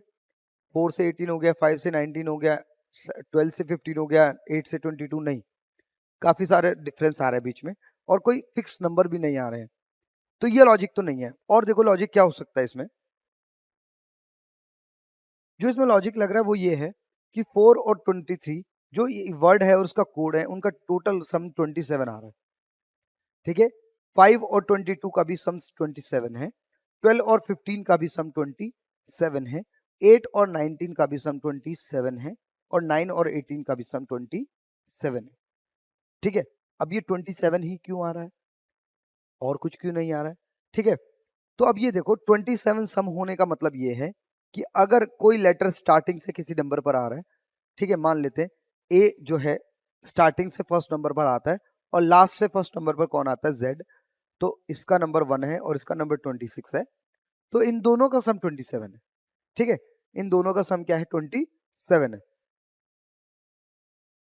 4 से 18 हो गया, 5 से 19 हो गया, 12 से 15 हो गया, 8 से 22 नहीं, काफी सारे डिफरेंस आ रहे हैं बीच में और कोई फिक्स नंबर भी नहीं आ रहे हैं। तो ये लॉजिक तो नहीं है। और देखो लॉजिक क्या हो सकता है इसमें, जो इसमें लॉजिक लग रहा है वो ये है कि 4 और 23 जो वर्ड है और उसका कोड है, उनका टोटल सम 27 आ रहा है। ठीक है, 5 और 22 का भी सम 27 है, 12 और 15 का भी सम 27 है, 8 और 19 का भी सम 27 है और 9 और 18 का भी सम 27 है। ठीक है, अब ये 27 ही क्यों आ रहा है और कुछ क्यों नहीं आ रहा है? ठीक है, तो अब ये देखो 27 सम होने का मतलब ये है कि अगर कोई लेटर स्टार्टिंग से किसी नंबर पर आ रहा है, ठीक है, मान लेते हैं ए जो है स्टार्टिंग से फर्स्ट नंबर पर आता है और लास्ट से फर्स्ट नंबर पर कौन आता है? जेड। तो इसका नंबर 1 है और इसका नंबर 26 है, तो इन दोनों का सम 27 है। ठीक है, इन दोनों का सम क्या है? 27 है।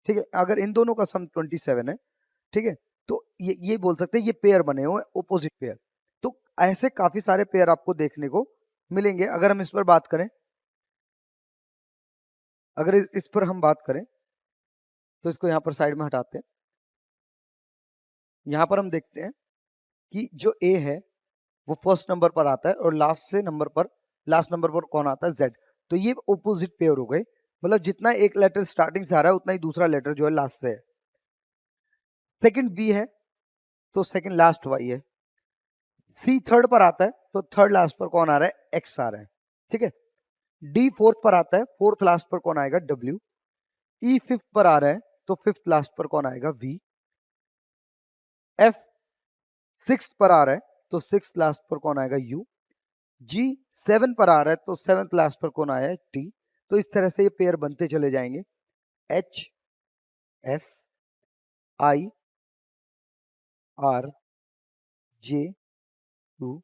ठीक है, अगर इन दोनों का सम 27 है, ठीक है, तो ये बोल सकते हैं ये पेयर बने हुए ओपोजिट पेयर। तो ऐसे काफी सारे पेयर आपको देखने को मिलेंगे। अगर हम इस पर बात करें, अगर इस पर हम बात करें तो इसको यहां पर साइड में हटाते हैं। यहां पर हम देखते हैं कि जो ए है वो फर्स्ट नंबर पर आता है और लास्ट नंबर पर कौन आता है? जेड। तो ये ओपोजिट पेयर हो गए, मतलब जितना एक लेटर स्टार्टिंग से आ रहा है उतना ही दूसरा लेटर जो है लास्ट से है। सेकंड बी है तो सेकंड लास्ट वाई है। सी थर्ड पर आता है तो थर्ड लास्ट पर कौन आ रहा है? एक्स आ रहा है। ठीक है, डी फोर्थ पर आता है, फोर्थ लास्ट पर कौन आएगा? डब्ल्यू। ई फिफ्थ पर आ रहा है तो फिफ्थ लास्ट पर कौन आएगा? वी। एफ सिक्स पर आ रहा है तो सिक्स लास्ट पर कौन आएगा? यू। जी 7 पर आ रहा है तो सेवंथ लास्ट पर कौन आया है? टी। तो इस तरह से ये पेयर बनते चले जाएंगे। H S I R J U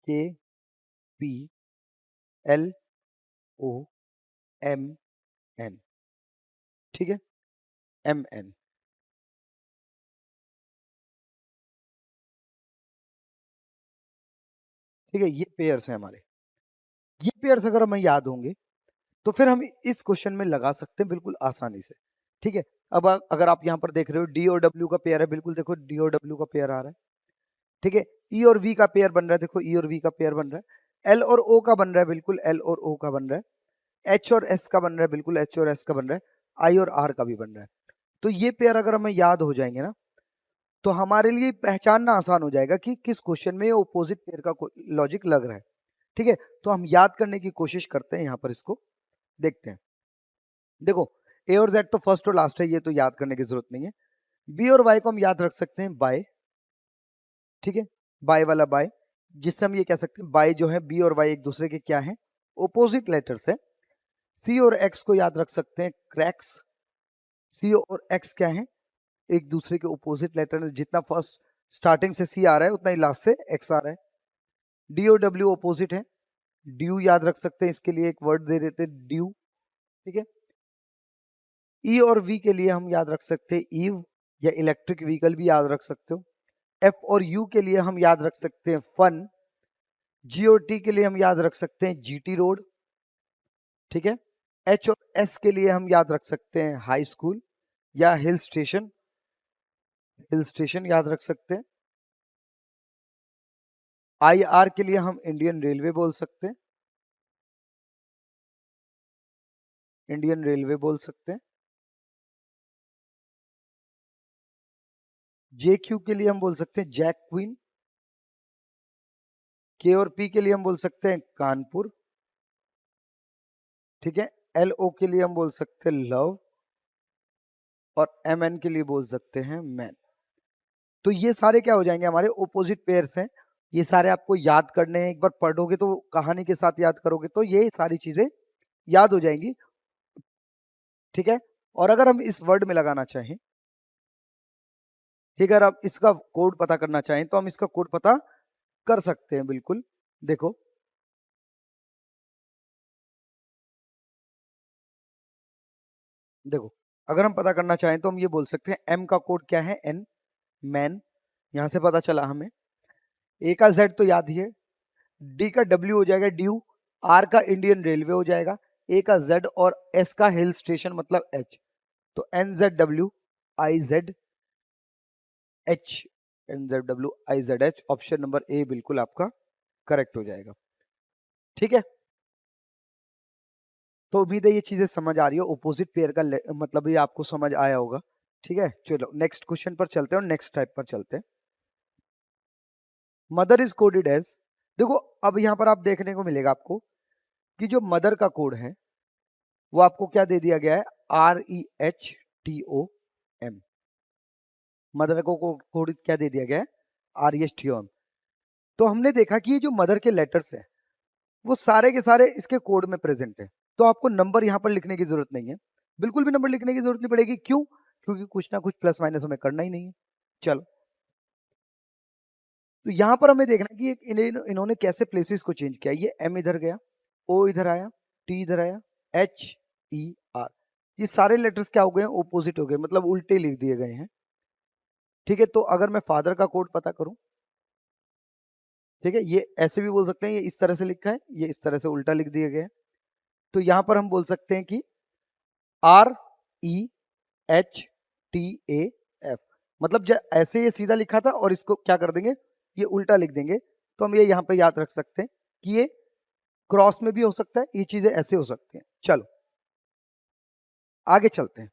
K P L O M N. ठीक है, एम एन। ठीक है, ये पेयर्स हैं हमारे। ये पेयर्स अगर हमें याद होंगे तो फिर हम इस क्वेश्चन में लगा सकते हैं बिल्कुल आसानी से। ठीक है, अब अगर आप यहाँ पर देख रहे हो डी और डब्ल्यू का पेयर है, बिल्कुल देखो डी और डब्ल्यू का पेयर आ रहा है। ठीक है, ई और वी का पेयर बन रहा है, देखो ई और वी का पेयर बन रहा है। एल और ओ का बन रहा है, बिल्कुल एल और ओ का बन रहा है। एच और एस का बन रहा है, बिल्कुल एच और एस का बन रहा है। आई और आर का भी बन रहा है। तो ये पेयर अगर हमें याद हो जाएंगे ना तो हमारे लिए पहचानना आसान हो जाएगा कि किस क्वेश्चन में ये ऑपोजिट पेयर का लॉजिक लग रहा है। ठीक है, तो हम याद करने की कोशिश करते हैं, यहाँ पर इसको देखते हैं। देखो ए और जेड तो फर्स्ट और लास्ट है, ये तो याद करने की जरूरत नहीं है। बी और वाई को हम याद रख सकते हैं बाय। ठीक है, बाय वाला बाय, जिससे हम ये कह सकते हैं बाय जो है बी और वाई एक दूसरे के क्या है? ओपोजिट लेटर्स है। सी और एक्स को याद रख सकते हैं क्रैक्स। सी और एक्स क्या है? एक दूसरे के ओपोजिट लेटर, जितना फर्स्ट स्टार्टिंग से सी आ रहा है उतना ही लास्ट से एक्स आ रहा है। डी और डब्ल्यू ओपोजिट है, ड्यू याद रख सकते हैं, इसके लिए एक वर्ड दे देते हैं ड्यू। ठीक है, ई और वी के लिए हम याद रख सकते हैं ईव या इलेक्ट्रिक व्हीकल भी याद रख सकते हो। एफ और यू के लिए हम याद रख सकते हैं फन। जी और टी के लिए हम याद रख सकते हैं जीटी रोड। ठीक है, एच और एस के लिए हम याद रख सकते हैं हाई स्कूल या हिल स्टेशन, हिल स्टेशन याद रख सकते हैं। आई आर के लिए हम इंडियन रेलवे बोल सकते हैं, इंडियन रेलवे बोल सकते हैं। जे क्यू के लिए हम बोल सकते हैं जैक क्वीन। के और पी के लिए हम बोल सकते हैं कानपुर। ठीक है, एल ओ के लिए हम बोल सकते हैं लव और एम एन के लिए बोल सकते हैं मैन। तो ये सारे क्या हो जाएंगे? हमारे ओपोजिट पेयर्स हैं। ये सारे आपको याद करने हैं, एक बार पढ़ोगे तो कहानी के साथ याद करोगे तो ये सारी चीजें याद हो जाएंगी। ठीक है, और अगर हम इस वर्ड में लगाना चाहें, ठीक है, अगर आप इसका कोड पता करना चाहें तो हम इसका कोड पता कर सकते हैं, बिल्कुल। देखो देखो अगर हम पता करना चाहें तो हम ये बोल सकते हैं एम का कोड क्या है, एन, मैन, यहां से पता चला हमें। ए का जेड तो याद ही है, डी का डब्ल्यू हो जाएगा ड्यू, आर का इंडियन रेलवे हो जाएगा, ए का जेड और एस का हिल स्टेशन मतलब एच। तो N Z W I Z H, N Z W I Z H, option number A बिल्कुल आपका करेक्ट हो जाएगा। ठीक है, तो उम्मीद है ये चीजें समझ आ रही है, ऑपोजिट पेयर का मतलब ये आपको समझ आया होगा। ठीक है, चलो नेक्स्ट क्वेश्चन पर चलते हैं और नेक्स्ट टाइप पर चलते हैं। मदर इज कोडेड एज, देखो अब यहां पर आप देखने को मिलेगा आपको कि जो मदर का कोड है वो आपको क्या दे दिया गया है, REHTOM। मदर को कोड क्या दे दिया गया है, REHTOM। तो हमने देखा कि ये जो मदर के लेटर्स है वो सारे के सारे इसके कोड में प्रेजेंट है, तो आपको नंबर यहाँ पर लिखने की जरूरत नहीं है, बिल्कुल भी नंबर लिखने की जरूरत नहीं पड़ेगी। क्यों? क्योंकि कुछ ना कुछ प्लस माइनस हमें करना ही नहीं है। चलो, तो यहां पर हमें देखना कि इन्होंने कैसे प्लेसेस को चेंज किया। ये एम इधर गया, ओ इधर आया, टी इधर आया, एच ई आर, ये सारे लेटर्स क्या हो गए हैं, ओपोजिट हो गए, मतलब उल्टे लिख दिए गए हैं। ठीक है, तो अगर मैं फादर का कोड पता करूं, ठीक है, ये ऐसे भी बोल सकते हैं, ये इस तरह से लिखा है, ये इस तरह से उल्टा लिख दिए गए हैं। तो यहां पर हम बोल सकते हैं कि REHTAF, मतलब जब ऐसे ये सीधा लिखा था और इसको क्या कर देंगे, ये उल्टा लिख देंगे। तो हम ये यहाँ पे याद रख सकते हैं कि ये क्रॉस में भी हो सकता है, ये चीजें ऐसे हो सकती हैं। चलो आगे चलते हैं।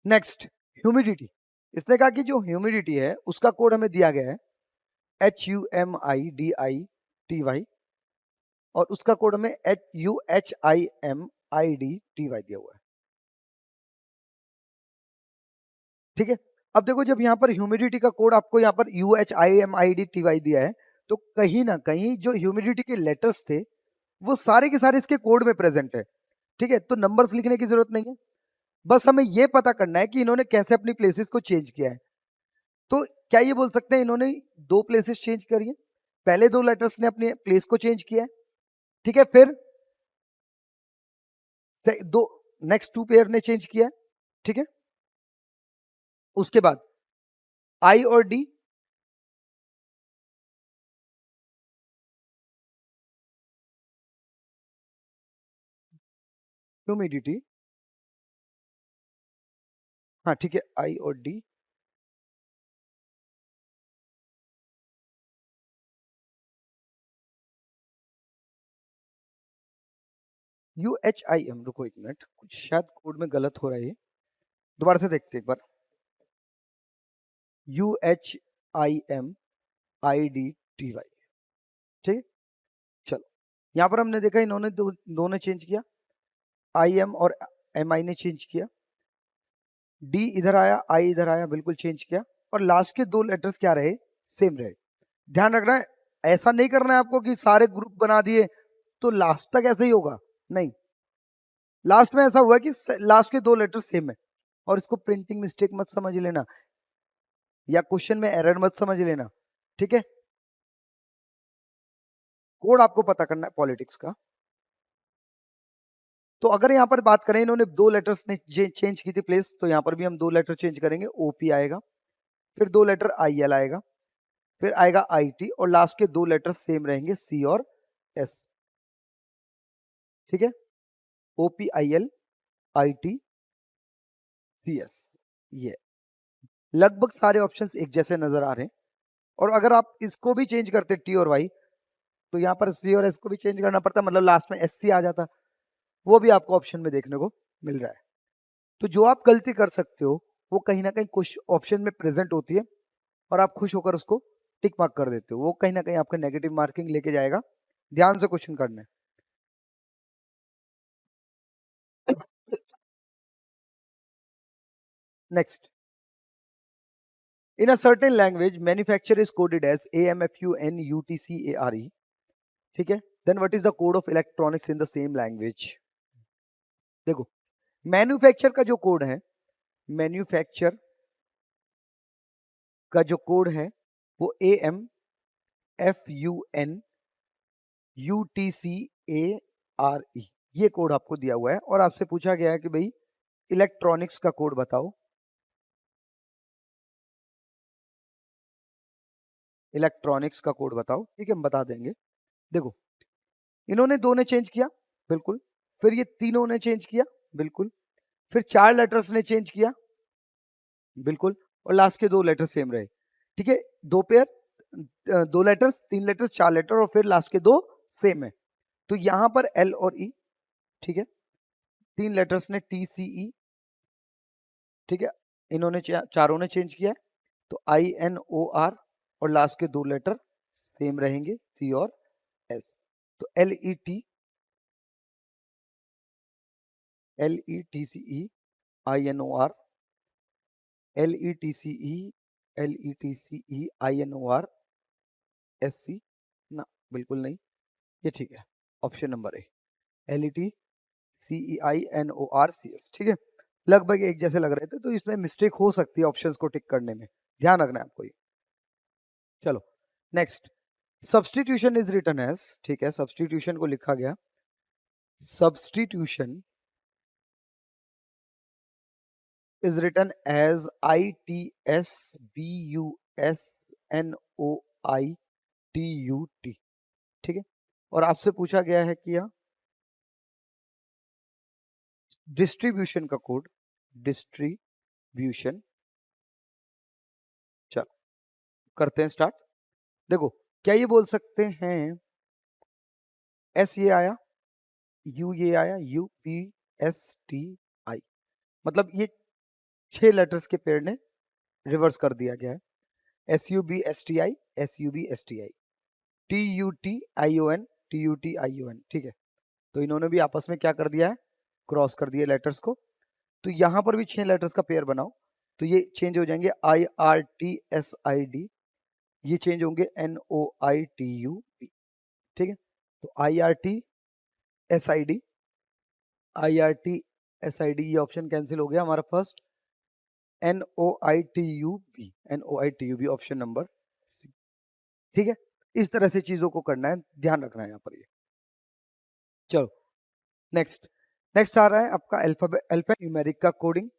Next, humidity. इसने कहा कि जो ह्यूमिडिटी है उसका कोड हमें दिया गया है HUMIDITY, और उसका कोड हमें HUHIMIDTY दिया हुआ है। ठीक है, अब देखो जब यहाँ पर ह्यूमिडिटी का कोड आपको यहाँ पर UHIMIDTY दिया है, तो कहीं ना कहीं जो ह्यूमिडिटी के लेटर्स थे वो सारे के सारे इसके कोड में प्रेजेंट है। ठीक है, तो नंबर्स लिखने की जरूरत नहीं है, बस हमें ये पता करना है कि इन्होंने कैसे अपनी प्लेसेस को चेंज किया है। तो क्या ये बोल सकते हैं इन्होंने दो प्लेसेस चेंज करी है, पहले दो लेटर्स ने अपने प्लेस को चेंज किया है, ठीक है, फिर दो नेक्स्ट टू पेयर ने चेंज किया है, ठीक है, उसके बाद आई और डी, ह्यूमिडिटी, हाँ ठीक है, आई और डी, UHIM, रुको एक मिनट, कुछ शायद कोड में गलत हो रहा है, दोबारा से देखते एक बार। UHIMIDTY, ठीक है, चलो यहां पर हमने देखा इन्होंने दो ने चेंज किया, IM और MI ने चेंज किया, डी इधर आया, आई इधर आया, बिल्कुल चेंज किया, और लास्ट के दो लेटर्स क्या रहे, सेम रहे। ध्यान रखना है, ऐसा नहीं करना है आपको कि सारे ग्रुप बना दिए तो लास्ट तक ऐसे ही होगा, नहीं, लास्ट में ऐसा हुआ कि लास्ट के दो लेटर सेम है। और इसको प्रिंटिंग मिस्टेक मत समझ लेना या क्वेश्चन में एरर मत समझ लेना, ठीक है, कोड आपको पता करना है पॉलिटिक्स का। तो अगर यहां पर बात करें इन्होंने दो लेटर्स ने चेंज की थी प्लेस, तो यहां पर भी हम दो लेटर चेंज करेंगे, ओपी आएगा, फिर दो लेटर IL आएगा, फिर आएगा IT, और लास्ट के दो लेटर सेम रहेंगे, C और S, ठीक है, OPIL IT CS, ये लगभग सारे ऑप्शंस एक जैसे नजर आ रहे हैं। और अगर आप इसको भी चेंज करते T और Y, तो यहाँ पर C और S को भी चेंज करना पड़ता, मतलब लास्ट में SC आ जाता, वो भी आपको ऑप्शन में देखने को मिल रहा है। तो जो आप गलती कर सकते हो वो कहीं ना कहीं कुछ ऑप्शन में प्रेजेंट होती है और आप खुश होकर उसको टिक मार्क कर देते हो, वो कहीं ना कहीं आपका नेगेटिव मार्किंग लेके जाएगा। ध्यान से क्वेश्चन करना है। Next, in a certain language manufacture is coded as AMFUNUTCARE, ठीक है, then what is the code of electronics in the same language. देखो मैन्युफैक्चर का जो कोड है, मैन्युफैक्चर का जो कोड है वो AMFUNUTCARE, ये कोड आपको दिया हुआ है और आपसे पूछा गया है कि भाई इलेक्ट्रॉनिक्स का कोड बताओ। इलेक्ट्रॉनिक्स का कोड बताओ। ठीक है, हम बता देंगे। देखो, इन्होंने 2 ने चेंज किया, बिल्कुल। फिर ये तीनों ने चेंज किया, बिल्कुल। फिर 4 लेटर्स ने चेंज किया, बिल्कुल। और लास्ट के 2 लेटर सेम रहे। ठीक है, 2 पेयर, 2 लेटर्स, 3 लेटर्स, 4 लेटर और फिर लास्ट के 2 सेम है। तो यहां पर एल और ई, ठीक है। 3 लेटर्स ने टी सी ई, ठीक है। इन्होंने चारों ने चेंज किया है, तो आई एन ओ आर और लास्ट के 2 लेटर सेम रहेंगे, सी और एस। तो L E T, L E T C E, I N O R, L E T C E, L E T C E, I N O R, S C ना, बिल्कुल नहीं, ये ठीक है। Option number A, L E T C E I N O R C S, ठीक है। लगभग एक जैसे लग रहे थे, तो इसमें मिस्टेक हो सकती है ऑप्शंस को टिक करने में, ध्यान रखना है आपको ये। चलो next, substitution is written as, ठीक है। सब्सटीट्यूशन को लिखा गया, substitution is written as ITSBUSNOITUT, ठीक है। और आपसे पूछा गया है कि डिस्ट्रीब्यूशन का कोड, डिस्ट्रीब्यूशन, चलो करते हैं स्टार्ट। देखो, क्या ये बोल सकते हैं एस ये आया, यू ये आया, यू पी एस टी आई, मतलब ये 6 लेटर्स के पेयर ने रिवर्स कर दिया गया है। S U B S T I, S U B S T I, T U T I O N, T U T I O N, ठीक है। तो इन्होंने भी आपस में क्या कर दिया है, क्रॉस कर दिया लेटर्स को। तो यहां पर भी 6 लेटर्स का पेयर बनाओ, तो ये चेंज हो जाएंगे I R T S I D, ये चेंज होंगे N O I T U P, ठीक है। तो I R T S I D, I R T S I D, ये ऑप्शन कैंसिल हो गया हमारा first. N O I T U B, N O I T U B, option number C, ठीक है। इस तरह से चीजों को करना है, ध्यान रखना है यहाँ पर ये। चलो नेक्स्ट, नेक्स्ट आ रहा है आपका अल्फाबेट, न्यूमेरिक का कोडिंग,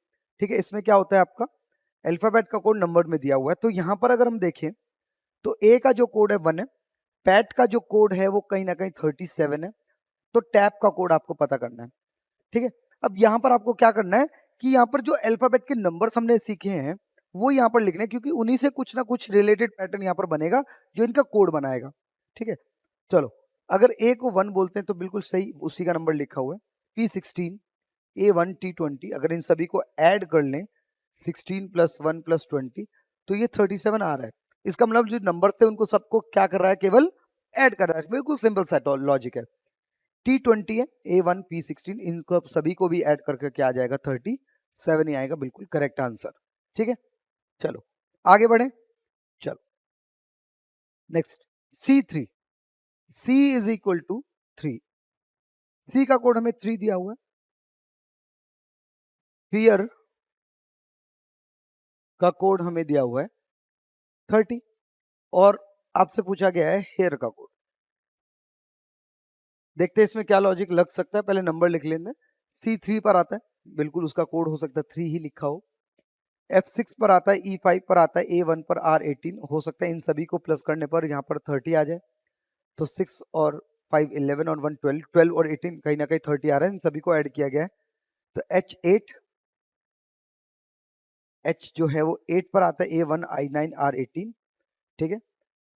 ठीक है। इसमें क्या होता है, आपका अल्फाबेट का कोड नंबर में दिया हुआ है। तो यहाँ पर अगर हम देखें, तो ए का जो कोड है 1 है, पैट का जो कोड है वो कहीं ना कहीं 37 है। तो टैप का कोड आपको पता करना है, ठीक है। अब यहाँ पर आपको क्या करना है कि यहाँ पर जो अल्फाबेट के नंबर्स हमने सीखे हैं वो यहाँ पर लिखने हैं, क्योंकि उन्हीं से कुछ ना कुछ रिलेटेड पैटर्न यहाँ पर बनेगा जो इनका कोड बनाएगा, ठीक है। चलो, अगर ए को 1 बोलते हैं तो बिल्कुल सही, उसी का नंबर लिखा हुआ है, P16, A1, T20। अगर इन सभी को ऐड कर लें, 16 + 1 + 20, तो ये 37 आ रहा है। इसका मतलब जो नंबर्स थे उनको सबको क्या कर रहा है, केवल ऐड कर रहा है। बिल्कुल सिंपल सा लॉजिक है। T20 है, A1, P16, इनको सभी को भी ऐड करके क्या आ जाएगा, 37 ही आएगा, बिल्कुल करेक्ट आंसर, ठीक है। चलो आगे बढ़े, चलो next, C3, C is equal to 3, C का कोड हमें 3 दिया हुआ है। हियर का कोड हमें दिया हुआ है 30, और आपसे पूछा गया है हेयर का कोड। देखते हैं इसमें क्या लॉजिक लग सकता है, पहले नंबर लिख लेते हैं। C3 पर आता है, बिल्कुल उसका कोड हो सकता है 3 ही लिखा हो। F6 पर आता है, E5 पर आता है, A1 पर R18, हो सकता है इन सभी को प्लस करने पर यहाँ पर 30 आ जाए। तो 6 और 5 11 और 1 12, 12 और 18 कहीं ना कहीं 30 आ रहा है, इन सभी को ऐड किया गया है। तो H8, H जो है वो 8 पर आता है, A1 I9 R18, ठीक है।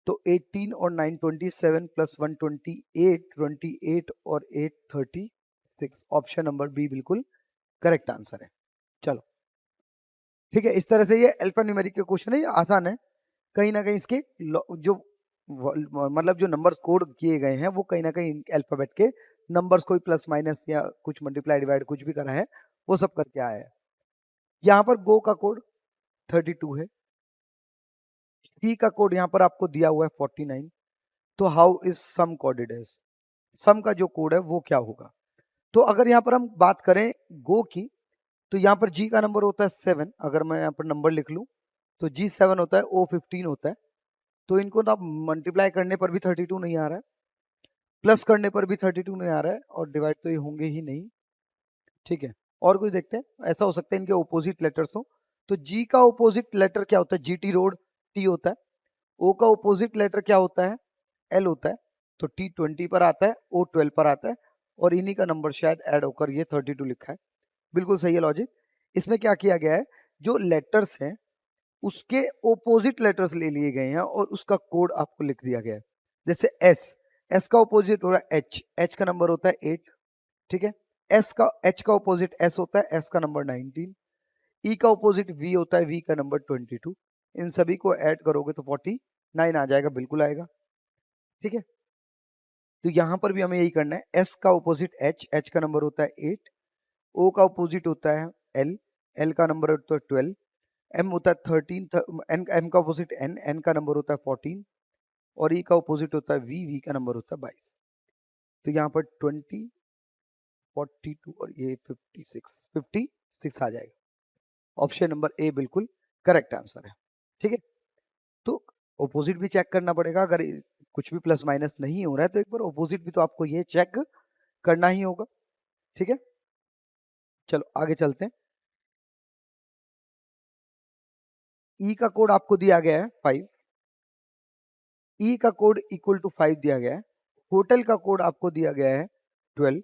तो 18 और 9 27 + 1 28, 28 और 8 36, ऑप्शन नंबर बी बिल्कुल करेक्ट आंसर है। चलो ठीक है, इस तरह से ये अल्फा न्यूमेरिक के क्वेश्चन है, ये आसान है। कहीं ना कहीं इसके जो मतलब जो नंबर्स कोड किए गए हैं वो कहीं ना कहीं अल्फाबेट के नंबर्स, कोई प्लस माइनस या कुछ मल्टीप्लाई डिवाइड कुछ भी करा है वो सब करके आया है। यहाँ पर गो का कोड 32 है, सी का कोड यहाँ पर आपको दिया हुआ है 49। तो how is sum coded as, sum का जो कोड है वो क्या होगा। तो अगर यहाँ पर हम बात करें गो की, तो यहाँ पर जी का नंबर होता है 7, अगर मैं यहाँ पर नंबर लिख लूँ तो जी 7 होता है, ओ 15 होता है। तो इनको ना मल्टीप्लाई करने पर भी 32 नहीं आ रहा है, प्लस करने पर भी 32 नहीं आ रहा है, और डिवाइड तो ये होंगे ही नहीं, ठीक है। और कुछ देखते हैं, ऐसा हो सकता है इनके ऑपोजिट लेटर्स हो। तो जी का ऑपोजिट लेटर क्या होता है? जीटी रोड, टी होता है। ओ का ऑपोजिट लेटर क्या होता है? एल होता है। तो टी 20 पर आता है, ओ 12 पर आता है, और इन्हीं का नंबर शायद ऐड होकर ये 32 लिखा है। बिल्कुल सही है लॉजिक। इसमें क्या किया गया है, जो लेटर्स हैं उसके ऑपोजिट लेटर्स ले लिए गए हैं और उसका कोड आपको लिख दिया गया है। जैसे एस, एस का ऑपोजिट हो रहा है एच, एच का नंबर होता है 8, ठीक है। एच का ऑपोजिट एस होता है, एस का नंबर 19। ई का ऑपोजिट वी होता है, वी का नंबर 22। इन सभी को ऐड करोगे तो 49 आ जाएगा, बिल्कुल आएगा, ठीक है। तो यहां पर भी हमें यही करना है। एस का ऑपोजिट एच, एच का नंबर होता है 8। ओ का ऑपोजिट होता है एल, एल का नंबर होता है 12। एम होता है 13, एन, एम का ऑपोजिट एन, एन का नंबर होता है 14। और ई का ऑपोजिट होता है वी, वी का नंबर होता है 22। तो यहाँ पर 20, 42 और ये 56 आ जाएगा। ऑप्शन नंबर ए बिल्कुल करेक्ट आंसर है, ठीक है। तो ऑपोजिट भी चेक करना पड़ेगा, अगर कुछ भी प्लस माइनस नहीं हो रहा है तो एक बार ऑपोजिट भी तो आपको ये चेक करना ही होगा, ठीक है। चलो आगे चलते हैं। ई का कोड आपको दिया गया है 5, ई का कोड इक्वल टू 5 दिया गया है, होटल का कोड आपको दिया गया है 12।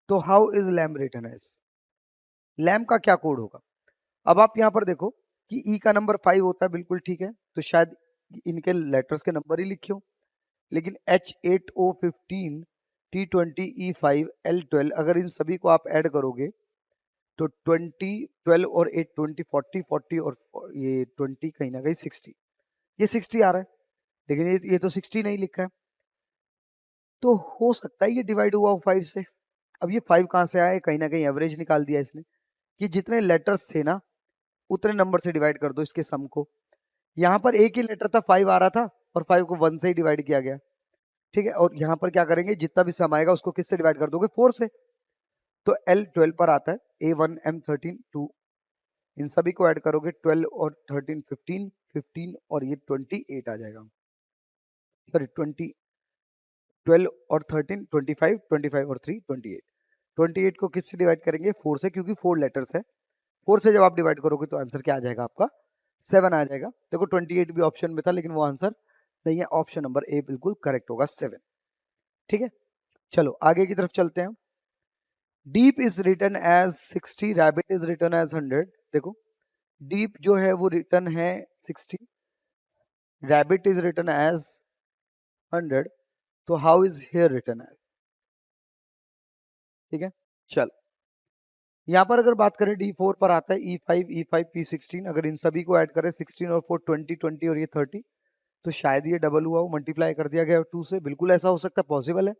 तो how is lamp written as? Lamp का क्या कोड होगा? अब आप यहां पर देखो कि ई का नंबर 5 होता है, बिल्कुल ठीक है, तो शायद इनके लेटर्स के नंबर ही लिखे हो। लेकिन H8O15, T20E5L12 अगर इन सभी को आप ऐड करोगे तो 20, 12 और 8 20, 40, 40 और ये 20 कहीं ना कहीं 60, ये 60 आ रहा है, लेकिन ये तो 60 नहीं लिखा है। तो हो सकता है ये डिवाइड हुआ हो 5 से। अब ये 5 कहाँ से आया? कहीं ना कहीं एवरेज निकाल दिया इसने कि जितने लेटर्स थे ना उतने नंबर से डिवाइड कर दो इसके सम को। यहाँ पर एक ही लेटर था, 5 आ रहा था, और 5 को 1 से ही डिवाइड किया गया, ठीक है। और यहाँ पर क्या करेंगे, जितना भी सम आएगा उसको किससे डिवाइड कर दोगे? 4 से। तो L 12 पर आता है, A1 M13 2, इन सभी को ऐड करोगे 12 और 13 15, 15 और ये 28 आ जाएगा। सॉरी 20, 12 और 13 25, 25 और 3 28। 28 को किससे डिवाइड करेंगे? 4 से, क्योंकि 4 लेटर्स है। 4 से जब आप डिवाइड करोगे तो आंसर क्या आ जाएगा आपका? 7 आ जाएगा। देखो 28 भी ऑप्शन में था लेकिन वो आंसर नहीं है, ऑप्शन नंबर ए बिल्कुल करेक्ट होगा 7, ठीक है। चलो आगे की तरफ चलते हैं। Deep is written as 60, rabbit is written as 100। देखो डीप जो है वो रिटन है 60, रैबिट इज रिटन एज 100, तो how is here written as? ठीक है, चल यहाँ पर अगर बात करें D4 पर आता है E5, E5, P16, अगर इन सभी को ऐड करें 16 और 4 20, 20 और ये 30, तो शायद ये डबल हुआ हो, मल्टीप्लाई कर दिया गया 2 से, बिल्कुल ऐसा हो सकता है, पॉसिबल है,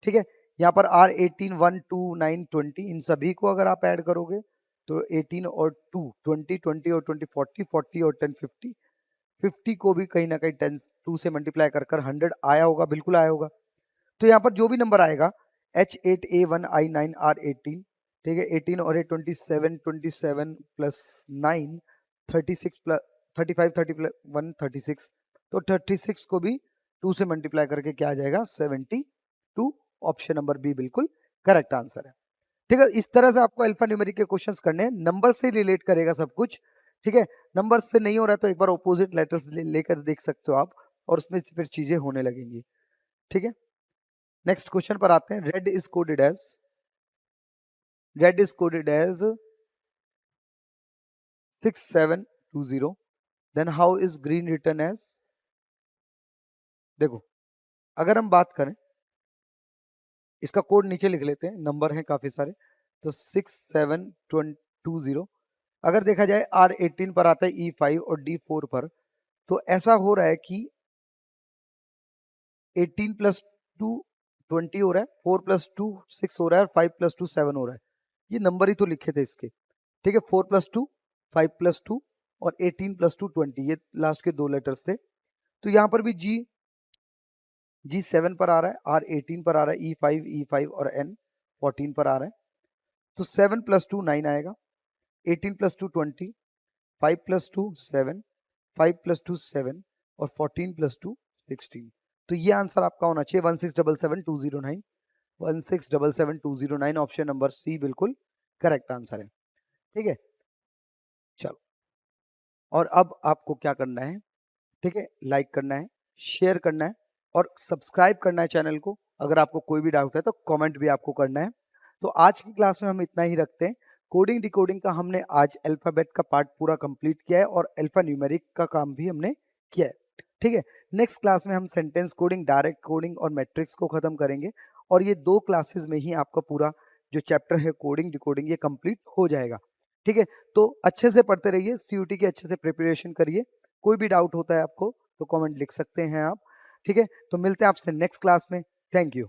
ठीक है। यहाँ पर R18, 1, 2, 9, 20, इन सभी को अगर आप ऐड करोगे तो 18 और 2 20, 20 और 20 40, 40 और 10 50, 50 को भी कहीं ना कहीं 10 2 से मल्टीप्लाई कर 100 आया होगा, बिल्कुल आया होगा। तो यहाँ पर जो भी नंबर आएगा H8A1I9R18, ठीक है, 18 और 8 27, 27 प्लस 9 36 प्लस 35, 30 प्लस 1 36, तो 36 को भी 2 से मल्टीप्लाई करके क्या आ जाएगा? 72। ऑप्शन नंबर बी बिल्कुल करेक्ट आंसर है, ठीक है। इस तरह से आपको अल्फा न्यूमेरिक के क्वेश्चंस करने हैं, नंबर से रिलेट करेगा सब कुछ, ठीक है। नंबर से नहीं हो रहा है तो एक बार ऑपोजिट लेटर्स लेकर देख सकते हो आप, और उसमें फिर चीजें होने लगेंगी, ठीक है। नेक्स्ट क्वेश्चन पर आते हैं। Red is coded as 6720, then how is green written as? देखो अगर हम बात करें, इसका कोड नीचे लिख लेते हैं, नंबर हैं काफी सारे, तो 6720। अगर देखा जाए R18 पर आता है E5 और D4 पर, तो ऐसा हो रहा है कि 18 प्लस 2 20 हो रहा है, 4 प्लस 2 6 हो रहा है, और 5 प्लस 2 7 हो रहा है। ये नंबर ही तो लिखे थे इसके, ठीक है। 4 प्लस 2 5 प्लस 2 और 18 प्लस 2 20, ये लास्ट के 2 लेटर्स थे। तो यहाँ पर भी G7 पर आ रहा है, R18 पर आ रहा है, E5 और N14 पर आ रहा है। तो 7 प्लस 2 9 आएगा, 18 प्लस 2 20, 5 प्लस 2 7, 5 प्लस 2 7 और 14 प्लस 2 16। तो ये आंसर आपका होना चाहिए 1677209, 1677209, ऑप्शन नंबर सी बिल्कुल करेक्ट आंसर है। ठीक है, चलो। और अब आपको क्या करना है, ठीक है, लाइक करना है, शेयर करना है और सब्सक्राइब करना है चैनल को। अगर आपको कोई भी डाउट है तो कमेंट भी आपको करना है। तो आज की क्लास में हम इतना ही रखते हैं। कोडिंग डिकोडिंग का हमने आज अल्फाबेट का पार्ट पूरा कंप्लीट किया है और अल्फा न्यूमेरिक का काम भी हमने किया है। ठीक है, नेक्स्ट क्लास में हम सेंटेंस कोडिंग, डायरेक्ट कोडिंग और मैट्रिक्स को खत्म करेंगे और ये 2 क्लासेस में ही आपका पूरा जो चैप्टर है कोडिंग डिकोडिंग ये कंप्लीट हो जाएगा। ठीक है, तो अच्छे से पढ़ते रहिए, सीयूटी की अच्छे से प्रिपरेशन करिए। कोई भी डाउट होता है आपको तो कमेंट लिख सकते हैं आप। ठीक है, तो मिलते हैं आपसे नेक्स्ट क्लास में। Thank you.